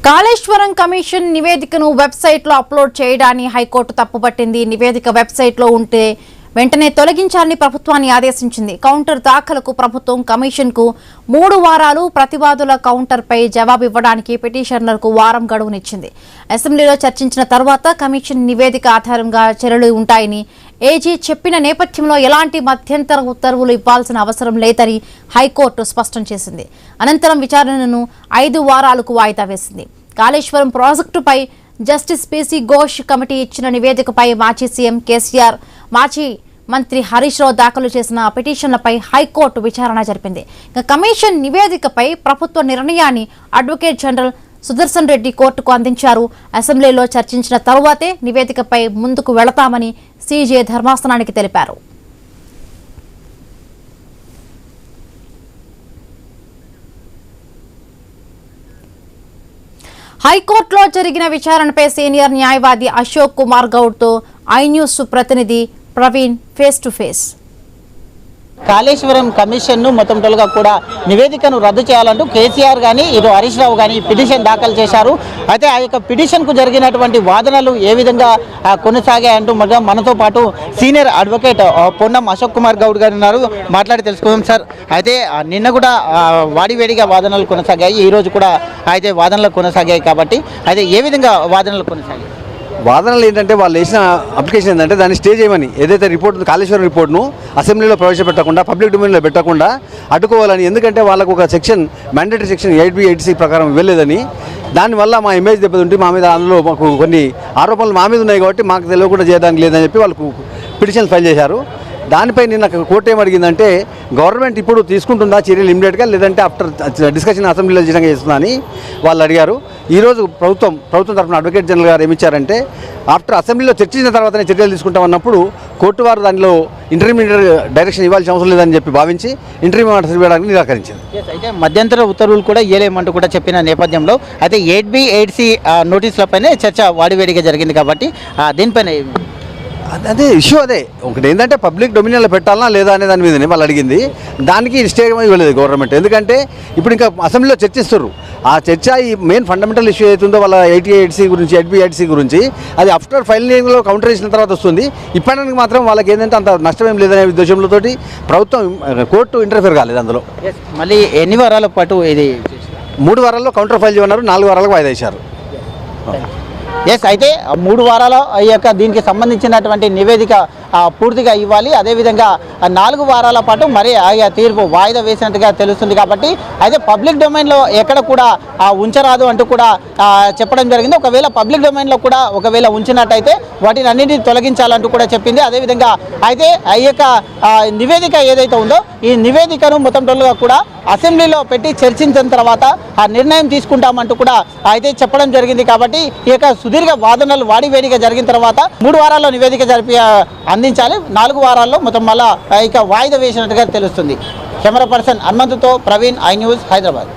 Kaleshwaram commission నివేదికను వెబ్సైట్లో upload చేయడాన్ని హైకోర్టు తప్పుపట్టింది. నివేదిక వెబ్సైట్లో ఉంటే వెంటనే తొలగించాలని ప్రభుత్వాన్ని ఆదేశించింది. కౌంటర్ దాఖలకు ప్రభుత్వం కమిషన్కు 3 వారాలు, ప్రతివాదుల కౌంటర్పై జవాబు ఇవ్వడానికి పిటిషనర్లకు వారం గడువునిచ్చింది. అసెంబ్లీలో చర్చించిన తర్వాత కమిషన్ నివేదిక ఆధారంగా చర్యలు ఉంటాయని ఏజీ చెప్పిన నేపథ్యంలో ఎలాంటి మధ్యంతర ఉత్తర్వులు ఇవ్వాల్సిన అవసరం లేదని హైకోర్టు స్పష్టం చేసింది. అనంతరం విచారణను 5 వారాలకు వాయిదా వేసింది. కాళేశ్వరం ప్రాజెక్టుపై జస్టిస్ పీసీ ఘోష్ కమిటీ ఇచ్చిన నివేదికపై మాజీ సీఎం కేసీఆర్, మాజీ మంత్రి హరీష్ రావు దాఖలు చేసిన పిటిషన్లపై హైకోర్టు విచారణ జరిపింది. కమిషన్ నివేదికపై ప్రభుత్వ నిర్ణయాన్ని అడ్వకేట్ జనరల్ సుదర్శన్ రెడ్డి కోర్టుకు అందించారు. అసెంబ్లీలో చర్చించిన తరువాతే నివేదికపై ముందుకు వెళతామని సీజే ధర్మాసనానికి తెలిపారు. హైకోర్టులో జరిగిన విచారణపై సీనియర్ న్యాయవాది అశోక్ కుమార్ గౌడ్తో ఐన్యూస్ ప్రతినిధి Praveen face to face. Kaleshwaram కమిషన్ను మొత్తం టోల్గా కూడా నివేదికను రద్దు చేయాలంటూ కేసీఆర్ కానీ ఇటు హరీష్ రావు కానీ పిటిషన్ దాఖలు చేశారు. అయితే ఆ యొక్క పిటిషన్కు జరిగినటువంటి వాదనలు ఏ విధంగా కొనసాగాయంటూ మనతో పాటు సీనియర్ అడ్వకేట్ పొన్నం అశోక్ కుమార్ గౌడ్ గారు ఉన్నారు. మాట్లాడి తెలుసుకుందాం సార్. అయితే నిన్న కూడా వాడివేడిగా వాదనలు కొనసాగాయి, ఈరోజు కూడా అయితే వాదనలు కొనసాగాయి కాబట్టి అయితే ఏ విధంగా వాదనలు కొనసాగాయి? వాదనలు ఏంటంటే వాళ్ళు వేసిన అప్లికేషన్ ఏంటంటే దాన్ని స్టే చేయమని, ఏదైతే రిపోర్ట్ కాళేశ్వరం రిపోర్ట్ను అసెంబ్లీలో ప్రవేశపెట్టకుండా పబ్లిక్ డొమైన్లో పెట్టకుండా అడ్డుకోవాలని. ఎందుకంటే వాళ్ళకు ఒక section mandatory section 8B 8C ప్రకారం ఇవ్వలేదని, దానివల్ల మా ఇమేజ్ దెబ్బతింటే మా మీద అందులో మాకు కొన్ని ఆరోపణలు మా మీద ఉన్నాయి కాబట్టి మాకు తెలియకుండా చేయడానికి లేదని చెప్పి వాళ్ళకు పిటిషన్ ఫైల్ చేశారు. దానిపై నిన్న కోర్టు ఏమడిగిందంటే గవర్నమెంట్ ఇప్పుడు తీసుకుంటుందా చర్యలు ఇమీడియట్గా, లేదంటే ఆఫ్టర్ డిస్కషన్ అసెంబ్లీలో విధంగా చేస్తుందా అని వాళ్ళు అడిగారు. ఈరోజు ప్రభుత్వం తరఫున అడ్వకేట్ జనరల్ గారు ఏమిచ్చారంటే ఆఫ్టర్ అసెంబ్లీలో చర్చించిన తర్వాతనే చర్యలు తీసుకుంటామన్నప్పుడు కోర్టు వారు దానిలో ఇంటర్మీడియట్ డైరెక్షన్ ఇవ్వాల్సిన అవసరం లేదని చెప్పి భావించి ఇంటర్మీడియట్ ఆర్డర్స్ ఇవ్వడానికి నిరాకరించింది. అయితే మధ్యంతర ఉత్తర్వులు కూడా ఇవ్వలేమంటూ కూడా చెప్పిన నేపథ్యంలో అయితే 8B 8C నోటీసులపైనే చర్చ వాడివేడిగా జరిగింది కాబట్టి దీనిపైన అదే ఇష్యూ. అదే ఒకటి ఏంటంటే పబ్లిక్ డొమినియన్లో పెట్టాలనా లేదా అనే దాని మీదనే వాళ్ళు అడిగింది. దానికి స్టే ఇవ్వలేదు గవర్నమెంట్. ఎందుకంటే ఇప్పుడు ఇంకా అసెంబ్లీలో చర్చిస్తారు. ఆ చర్చ ఈ మెయిన్ ఫండమెంటల్ ఇష్యూ అవుతుందో వాళ్ళ 8A 8C గురించి 8B 8C గురించి అది ఆఫ్టర్ ఫైనలింగ్లో కౌంటర్ చేసిన తర్వాత వస్తుంది. ఇప్పటికి మాత్రం వాళ్ళకి ఏంటంటే అంత నష్టమేం లేదనే ఉద్దేశంతో ప్రభుత్వం కోర్టు ఇంటర్ఫియర్ కాలేదు అందులో. మళ్ళీ ఎన్ని వారాల పాటు ఇది 3 వారాల్లో కౌంటర్ ఫైల్ చేయమన్నారు, 4 వారాలకు వాయిదా వేశారు. అయితే 3 వారాల ఈ యొక్క దీనికి సంబంధించినటువంటి నివేదిక పూర్తిగా ఇవ్వాలి. అదేవిధంగా 4 వారాల పాటు మరి ఆ తీర్పు వాయిదా వేసినట్టుగా తెలుస్తుంది. కాబట్టి అయితే పబ్లిక్ డొమైన్లో ఎక్కడ కూడా ఉంచరాదు అంటూ కూడా చెప్పడం జరిగింది. ఒకవేళ పబ్లిక్ డొమైన్లో కూడా ఒకవేళ ఉంచినట్టయితే వాటిని అన్నింటినీ తొలగించాలంటూ కూడా చెప్పింది. అదేవిధంగా అయితే ఈ యొక్క నివేదిక ఏదైతే ఉందో ఈ నివేదికను మొత్తం టోల్గా కూడా అసెంబ్లీలో పెట్టి చర్చించిన తర్వాత ఆ నిర్ణయం తీసుకుంటామంటూ కూడా అయితే చెప్పడం జరిగింది. కాబట్టి ఈ యొక్క సుదీర్ఘ వాదనలు వాడివేడిగా జరిగిన తర్వాత 3 వారాల్లో నివేదిక జరిపి అందించాలి. 4 వారాల్లో మొత్తం మళ్ళా ఇక వాయిదా వేసినట్టుగా తెలుస్తుంది. కెమెరా పర్సన్ హనుమంతుతో ప్రవీణ్, ఐ న్యూస్, హైదరాబాద్.